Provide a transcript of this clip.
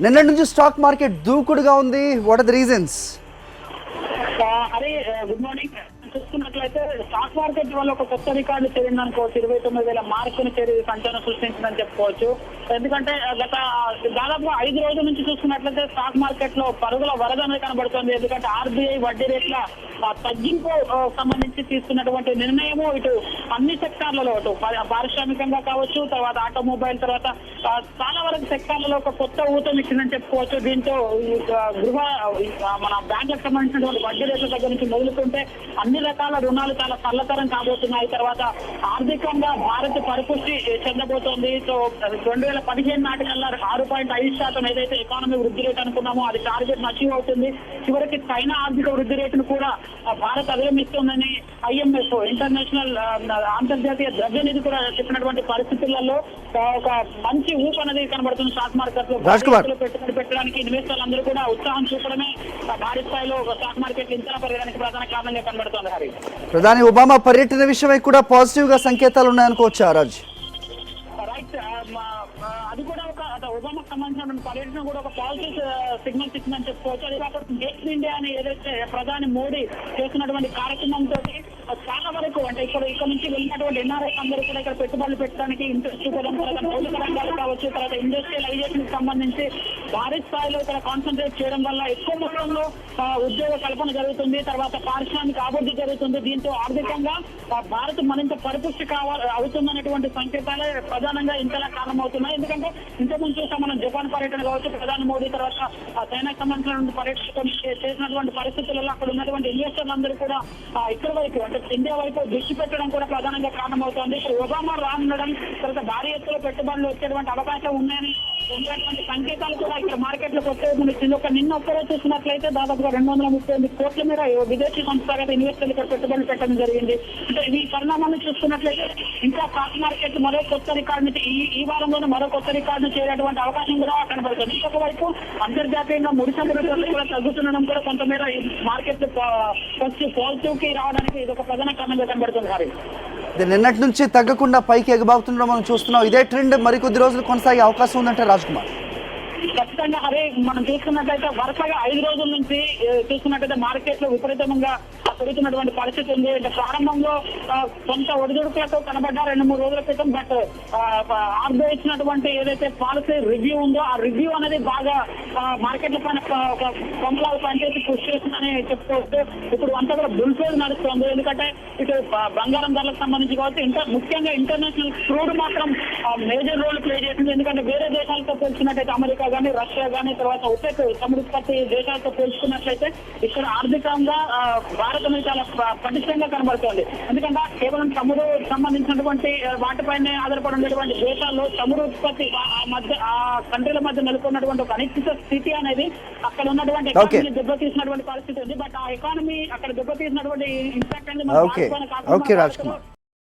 నిన్నటి నుంచి stock market దూకుడుగా ఉంది. What are the reasons? Hari, good morning. చూసుకున్నట్లయితే స్టాక్ మార్కెట్ వల్ల ఒక కొత్త రికార్డు చేరిందనుకోవచ్చు. 29,000 మార్కును చేరి సంచలనం సృష్టించిందని చెప్పుకోవచ్చు. ఎందుకంటే గత దాదాపుగా 5 రోజుల నుంచి చూసుకున్నట్లయితే స్టాక్ మార్కెట్ లో పరుగుల వరద అనేది కనబడుతుంది. ఎందుకంటే ఆర్బీఐ వడ్డీ రేట్ల తగ్గింపు సంబంధించి తీసుకున్నటువంటి నిర్ణయము ఇటు అన్ని సెక్టార్లలో, ఇటు పారిశ్రామికంగా కావచ్చు, తర్వాత ఆటోమొబైల్, తర్వాత చాలా వరకు సెక్టార్లలో ఒక కొత్త ఊతం ఇచ్చిందని చెప్పుకోవచ్చు. దీంతో మన బ్యాంకులకు సంబంధించినటువంటి వడ్డీ రేట్ల దగ్గర నుంచి మొదలుకుంటే అన్ని రకాల రుణాలు చాలా సరళతరం కాబోతున్నాయి. తర్వాత ఆర్థికంగా భారత్ పరిపుష్టి చెందబోతోంది. సో 2015 నాటికల్లా 6.5% ఏదైతే ఎకానమీ వృద్ధి రేట్ అనుకున్నామో అది టార్గెట్ అచీవ్ అవుతుంది. చివరికి చైనా ఆర్థిక వృద్ధి రేటును కూడా భారత్ అధిగమిస్తుందని IMF, ఇంటర్నేషనల్ అంతర్జాతీయ ద్రవ్యనిధి కూడా చెప్పినటువంటి పరిస్థితులలో ఒక మంచి ఊపు అనేది కనబడుతుంది స్టాక్ మార్కెట్ లో. పెట్టుబడి పెట్టడానికి ఇన్వెస్టర్లు అందరూ కూడా ఉత్సాహం చూపడమే భారీ స్థాయిలో స్టాక్ మార్కెట్ ఇంతలా పెరగడానికి ప్రధాన కారణంగా కనబడుతుంది. హరి, ప్రధాని ఒబామా పర్యటన విషయమై కూడా పాజిటివ్ గా సంకేతాలు ఉన్నాయనుకోవచ్చా రాజ్? రైట్, అది కూడా ఒక ఒబామాకు సంబంధించిన పర్యటన కూడా ఒక పాజిటివ్ సిగ్నల్స్ ఇచ్చిందని చెప్పుకోవచ్చు. అది కాకుండా మేక్ ఇన్ ఇండియా అని ఏదైతే ప్రధాని మోడీ చేస్తున్నటువంటి కార్యక్రమంతో చాలా వరకు అంటే ఇక్కడ నుంచి వెళ్ళినటువంటి NRI అందరూ కూడా ఇక్కడ పెట్టుబడులు పెట్టడానికి ఇంట్రెస్ట్ చూపడం, తర్వాత మౌలిక రంగాలు కావచ్చు, తర్వాత ఇండస్ట్రియలైజేషన్ కి సంబంధించి భారీ స్థాయిలో ఇక్కడ కాన్సన్ట్రేట్ చేయడం వల్ల ఎక్కువ మొత్తంలో ఉద్యోగ కల్పన జరుగుతుంది. తర్వాత పారిశ్రామిక అభివృద్ధి జరుగుతుంది. దీంతో ఆర్థికంగా భారత్ మరింత పరిపుష్టి అవుతుందనేటువంటి సంకేతాలే ప్రధానంగా ఇంతలా కారణమవుతున్నాయి. ఎందుకంటే ఇంతకుముందు చూసాం మనం జపాన్ పర్యటన కావచ్చు, ప్రధాని మోడీ తర్వాత చైనాకు సంబంధించినటువంటి పర్యటన చేసినటువంటి పరిస్థితులలో అక్కడ ఉన్నటువంటి ఇన్వెస్టర్లు అందరూ కూడా ఇక్కడ వైపు అంటే ఇండియా వైపు దృష్టి పెట్టడం కూడా ప్రధానంగా కారణమవుతోంది. ఇప్పుడు ఒబామా రానుండడం, తర్వాత భారీ ఎత్తులో పెట్టుబడులు వచ్చేటువంటి అవకాశం ఉన్నటువంటి సంకేతాలు కూడా ఇక్కడ మార్కెట్ లోకి వచ్చేది. నిన్న ఒక్కరోజు చూసినట్లయితే దాదాపుగా 238 కోట్ల మేర విదేశీ సంస్థాగత ఇన్వెస్టర్లు ఇక్కడ పెట్టుబడులు పెట్టడం జరిగింది. అంటే ఈ పరిణామాన్ని చూసుకున్నట్లయితే ఇంకా స్టాక్ మార్కెట్ మరో కొత్త రికార్డు ఈ వారంలోనే మరో కొత్త రికార్డు చేరేటువంటి అవకాశం కూడా కనబడుతుంది. ఇంకొక వైపు అంతర్జాతీయంగా ముడి చమురు ధరలు కూడా తగ్గుతుండడం కూడా కొంతమేర మార్కెట్ పాజిటివ్ కి రావడానికి ఇది ఒక ప్రధాన కారణంగా కనబడుతుంది. హరి, నిన్నటి నుంచి తగ్గకుండా పైకి ఎగబాగుతుండడం మనం చూస్తున్నాం. ఇదే ట్రెండ్ మరికొద్ది రోజులు కొనసాగే అవకాశం ఉందంటే రాజ్ కుమార్? ఖచ్చితంగా. అదే మనం చూసుకున్నట్లయితే వరుసగా 5 రోజుల నుంచి చూసుకున్నట్లయితే మార్కెట్ లో విపరీతంగా పెరుగుతున్నటువంటి పరిస్థితి ఉంది. అంటే ప్రారంభంలో కొంత ఒడిదుడుకులతో కనబడ్డ 2-3 రోజుల క్రితం, బట్ ఆర్బీఐ ఇచ్చినటువంటి ఏదైతే పాలసీ రివ్యూ ఉందో ఆ రివ్యూ అనేది బాగా మార్కెట్ల పైన ఒక కొంపలాగా పనిచేసి కృషి చేస్తుందని చెప్పుకోవచ్చు. ఇప్పుడు అంతా కూడా బుల్ఫేజ్ నడుస్తుంది. ఎందుకంటే ఇటు బంగారం ధరలకు సంబంధించి కావచ్చు, ముఖ్యంగా ఇంటర్నేషనల్ క్రూడ్ మాత్రం మేజర్ రోల్ ప్లే చేసింది. ఎందుకంటే వేరే దేశాలతో పోల్చుకున్నట్టయితే అమెరికా కానీ, రష్యా కానీ, తర్వాత ఒపెక్ చమురు ఉత్పత్తి దేశాలతో పోల్చుకున్నట్లయితే ఇక్కడ ఆర్థికంగా భారత్ అనేది చాలా పటిష్టంగా కనబడుతుంది. ఎందుకంటే కేవలం చమురు సంబంధించినటువంటి వాటిపైనే ఆధారపడి ఉండేటువంటి దేశాల్లో చమురు ఉత్పత్తి ఆ కంట్రీల మధ్య నెలకొన్నటువంటి ఒక అనిశ్చిత స్థితి అనేది అక్కడ ఉన్నటువంటి ఎకానమీని దెబ్బతీసినటువంటి పరిస్థితి ఉంది. బట్ ఆ ఎకానమీ అక్కడ దెబ్బతీసినటువంటి ఇంపాక్ట్ అనేది